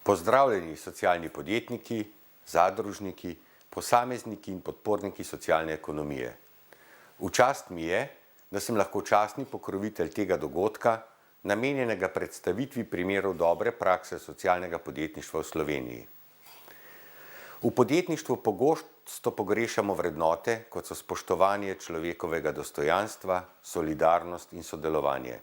Pozdravljeni socialni podjetniki, zadružniki, posamezniki in podporniki socialne ekonomije. V čast mi je, da sem lahko častni pokrovitelj tega dogodka, namenjenega predstavitvi primerov dobre prakse socialnega podjetništva v Sloveniji. V podjetništvu pogosto pogrešamo vrednote, kot so spoštovanje človekovega dostojanstva, solidarnost in sodelovanje.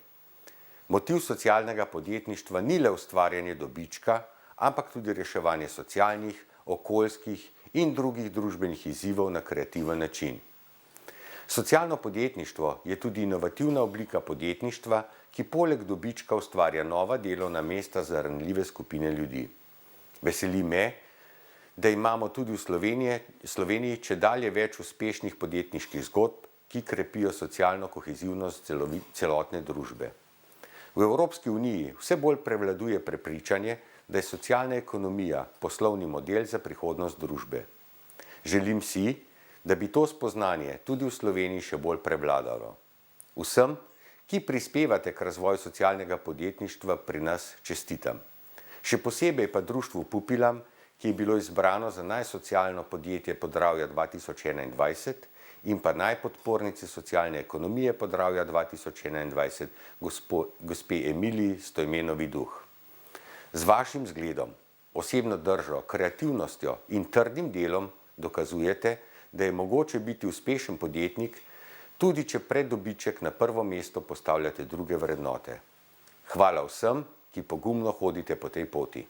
Motiv socialnega podjetništva ni le ustvarjanje dobička, ampak tudi reševanje socialnih, okoljskih in drugih družbenih izzivov na kreativen način. Socialno podjetništvo je tudi inovativna oblika podjetništva, ki poleg dobička ustvarja nova delovna mesta za ranljive skupine ljudi. Veseli me, da imamo tudi v Sloveniji čedalje več uspešnih podjetniških zgodb, ki krepijo socialno kohezivnost celotne družbe. V Evropski uniji vse bolj prevladuje prepričanje, da je socialna ekonomija poslovni model za prihodnost družbe. Želim si, da bi to spoznanje tudi v Sloveniji še bolj prevladalo. Vsem, ki prispevate k razvoju socialnega podjetništva, pri nas čestitam. Še posebej pa društvu Pupilam, ki je bilo izbrano za najsocialno podjetje Podravja 2021 in pa najpodpornici socialne ekonomije Podravja 2021, gospe Emiliji Stojmenovi Duh. Z vašim zgledom, osebno držo, kreativnostjo in trdim delom dokazujete, da je mogoče biti uspešen podjetnik, tudi če pred dobiček na prvo mesto postavljate druge vrednote. Hvala vsem, ki pogumno hodite po tej poti.